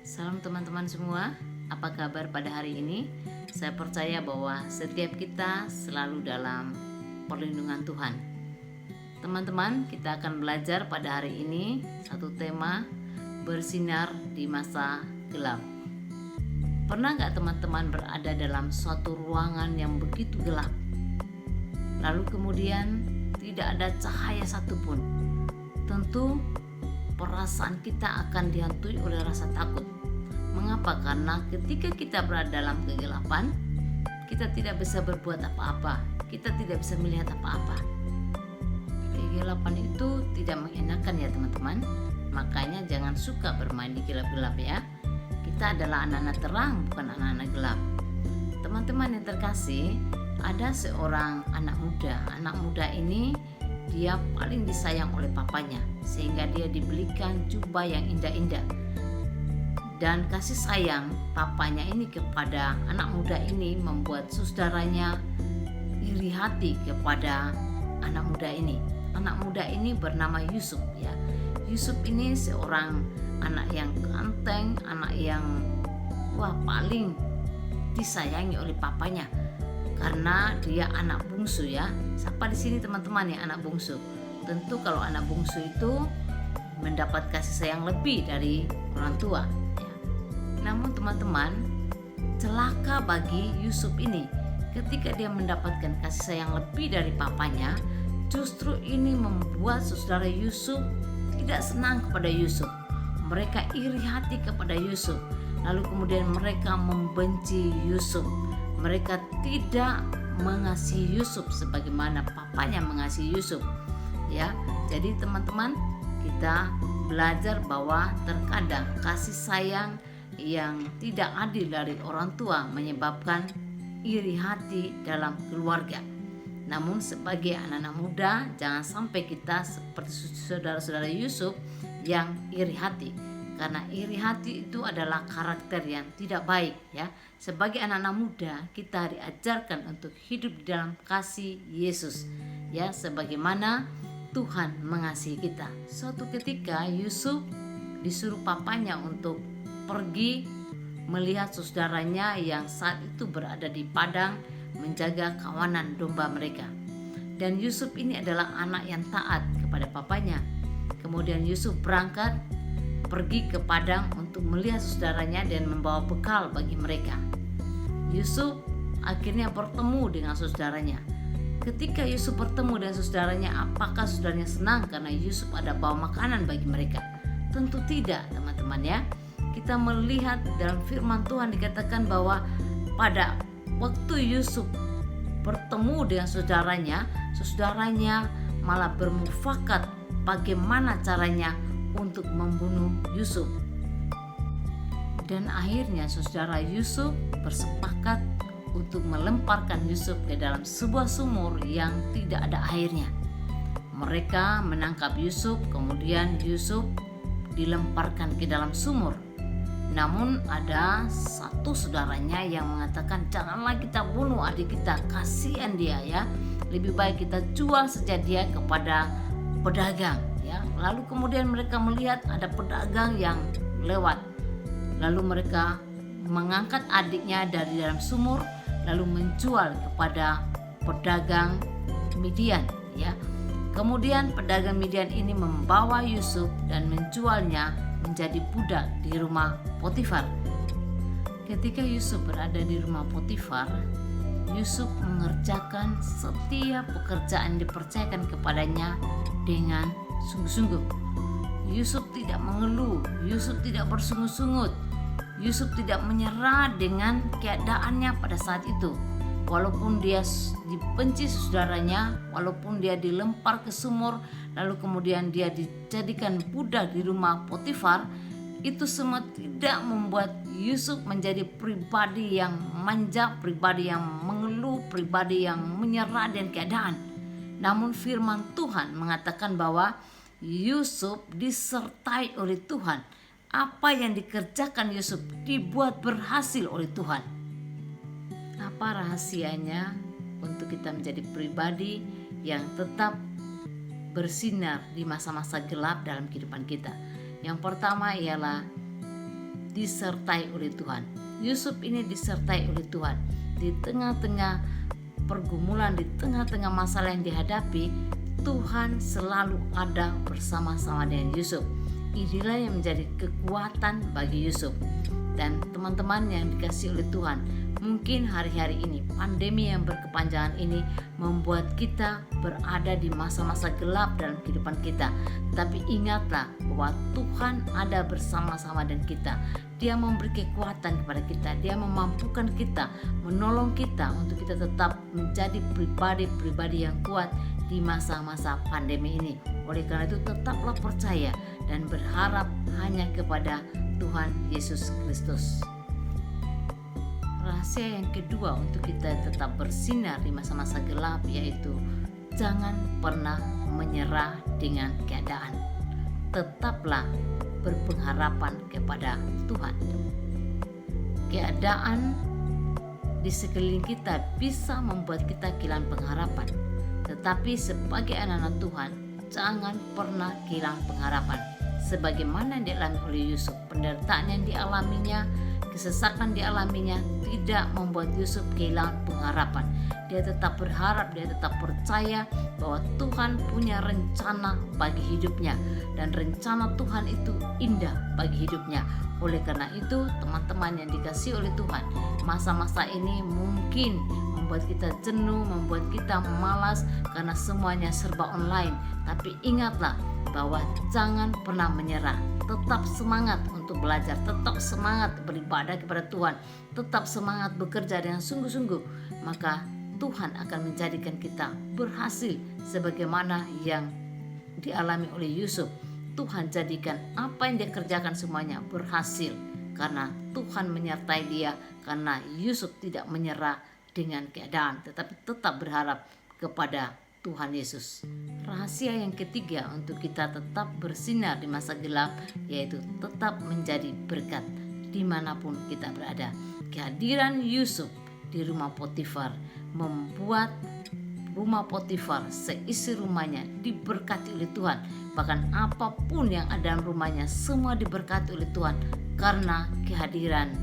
Salam teman-teman semua, apa kabar pada hari ini? Saya percaya bahwa setiap kita selalu dalam perlindungan Tuhan. Teman-teman, kita akan belajar pada hari ini satu tema, bersinar di masa gelap. Pernah nggak teman-teman berada dalam suatu ruangan yang begitu gelap, lalu kemudian tidak ada cahaya satupun? Tentu perasaan kita akan dihantui oleh rasa takut. Mengapa? Karena ketika kita berada dalam kegelapan, kita tidak bisa berbuat apa-apa, kita tidak bisa melihat apa-apa. Kegelapan itu tidak mengenakan ya teman-teman. Makanya jangan suka bermain di gelap-gelap ya. Kita adalah anak-anak terang, bukan anak-anak gelap. Teman-teman yang terkasih, ada seorang anak muda. Anak muda ini dia paling disayang oleh papanya, sehingga dia dibelikan jubah yang indah-indah. Dan kasih sayang papanya ini kepada anak muda ini membuat saudaranya iri hati kepada anak muda ini. Anak muda ini bernama Yusuf ya. Yusuf ini seorang anak yang ganteng, anak yang paling disayangi oleh papanya. Karena dia anak bungsu ya. Siapa di sini teman-teman yang anak bungsu? Tentu kalau anak bungsu itu mendapat kasih sayang lebih dari orang tua ya. Namun teman-teman, celaka bagi Yusuf ini. Ketika dia mendapatkan kasih sayang lebih dari papanya, justru ini membuat saudara Yusuf tidak senang kepada Yusuf. Mereka iri hati kepada Yusuf. Lalu kemudian mereka membenci Yusuf. Mereka tidak mengasihi Yusuf sebagaimana papanya mengasihi Yusuf ya. Jadi teman-teman, kita belajar bahwa terkadang kasih sayang yang tidak adil dari orang tua menyebabkan iri hati dalam keluarga. Namun sebagai anak-anak muda, jangan sampai kita seperti saudara-saudara Yusuf yang iri hati. Karena iri hati itu adalah karakter yang tidak baik ya. Sebagai anak-anak muda, kita diajarkan untuk hidup di dalam kasih Yesus ya, sebagaimana Tuhan mengasihi kita. Suatu ketika Yusuf disuruh papanya untuk pergi melihat saudaranya yang saat itu berada di padang menjaga kawanan domba mereka. Dan Yusuf ini adalah anak yang taat kepada papanya. Kemudian Yusuf berangkat pergi ke padang untuk melihat saudaranya dan membawa bekal bagi mereka. Yusuf akhirnya bertemu dengan saudaranya. Ketika Yusuf bertemu dengan saudaranya, apakah saudaranya senang karena Yusuf ada bawa makanan bagi mereka? Tentu tidak teman-teman ya. Kita melihat dalam firman Tuhan dikatakan bahwa pada waktu Yusuf bertemu dengan saudaranya malah bermufakat bagaimana caranya untuk membunuh Yusuf. Dan akhirnya saudara Yusuf bersepakat untuk melemparkan Yusuf ke dalam sebuah sumur yang tidak ada airnya. Mereka menangkap Yusuf, kemudian Yusuf dilemparkan ke dalam sumur. Namun ada satu saudaranya yang mengatakan, janganlah kita bunuh adik kita, kasihan dia ya. Lebih baik kita jual saja dia kepada pedagang ya. Lalu kemudian mereka melihat ada pedagang yang lewat. Lalu mereka mengangkat adiknya dari dalam sumur lalu menjual kepada pedagang Midian ya. Kemudian pedagang Midian ini membawa Yusuf dan menjualnya menjadi budak di rumah Potifar. Ketika Yusuf berada di rumah Potifar, Yusuf mengerjakan setiap pekerjaan yang dipercayakan kepadanya dengan sungguh-sungguh. Yusuf tidak mengeluh, Yusuf tidak bersungut-sungut, Yusuf tidak menyerah dengan keadaannya pada saat itu. Walaupun dia dibenci saudaranya, walaupun dia dilempar ke sumur, lalu kemudian dia dijadikan budak di rumah Potifar, itu semua tidak membuat Yusuf menjadi pribadi yang manja, pribadi yang mengeluh, pribadi yang menyerah dengan keadaan. Namun firman Tuhan mengatakan bahwa Yusuf disertai oleh Tuhan. Apa yang dikerjakan Yusuf dibuat berhasil oleh Tuhan. Apa rahasianya untuk kita menjadi pribadi yang tetap bersinar di masa-masa gelap dalam kehidupan kita? Yang pertama ialah disertai oleh Tuhan. Yusuf ini disertai oleh Tuhan. Di tengah-tengah pergumulan, di tengah-tengah masalah yang dihadapi, Tuhan selalu ada bersama-sama dengan Yusuf. Inilah yang menjadi kekuatan bagi Yusuf. Dan teman-teman yang dikasihi oleh Tuhan, mungkin hari-hari ini pandemi yang berkepanjangan ini membuat kita berada di masa-masa gelap dalam kehidupan kita. Tapi ingatlah bahwa Tuhan ada bersama-sama dengan kita. Dia memberi kekuatan kepada kita. Dia memampukan kita, menolong kita untuk kita tetap menjadi pribadi-pribadi yang kuat di masa-masa pandemi ini. Oleh karena itu tetaplah percaya dan berharap hanya kepada Tuhan Yesus Kristus. Rahasia yang kedua untuk kita tetap bersinar di masa-masa gelap yaitu jangan pernah menyerah dengan keadaan. Tetaplah berpengharapan kepada Tuhan. Keadaan di sekeliling kita bisa membuat kita kehilangan pengharapan. Tetapi sebagai anak-anak Tuhan, jangan pernah kehilangan pengharapan. Sebagaimana yang dialami oleh Yusuf, penderitaan yang dialaminya, kesesakan dialaminya tidak membuat Yusuf kehilangan pengharapan. Dia tetap berharap, dia tetap percaya bahwa Tuhan punya rencana bagi hidupnya, dan rencana Tuhan itu indah bagi hidupnya. Oleh karena itu, teman-teman yang dikasihi oleh Tuhan, masa-masa ini mungkin membuat kita jenuh, membuat kita malas karena semuanya serba online. Tapi ingatlah bahwa jangan pernah menyerah. Tetap semangat untuk belajar, tetap semangat beribadah kepada Tuhan, tetap semangat bekerja dengan sungguh-sungguh. Maka Tuhan akan menjadikan kita berhasil sebagaimana yang dialami oleh Yusuf. Tuhan jadikan apa yang dia kerjakan semuanya berhasil karena Tuhan menyertai dia, karena Yusuf tidak menyerah dengan keadaan tetapi tetap berharap kepada Tuhan Yesus. Rahasia yang ketiga untuk kita tetap bersinar di masa gelap yaitu tetap menjadi berkat dimanapun kita berada. Kehadiran Yusuf di rumah Potifar membuat rumah Potifar seisi rumahnya diberkati oleh Tuhan. Bahkan apapun yang ada dalam rumahnya semua diberkati oleh Tuhan karena kehadiran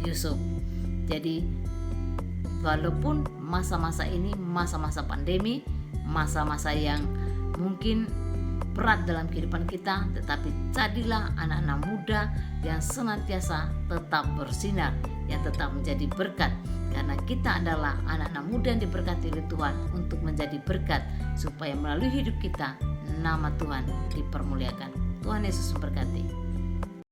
Yusuf. Jadi walaupun masa-masa ini masa-masa pandemi, masa-masa yang mungkin berat dalam kehidupan kita, tetapi jadilah anak-anak muda yang senantiasa tetap bersinar, yang tetap menjadi berkat. Karena kita adalah anak-anak muda yang diberkati oleh Tuhan untuk menjadi berkat, supaya melalui hidup kita nama Tuhan dipermuliakan. Tuhan Yesus memberkati.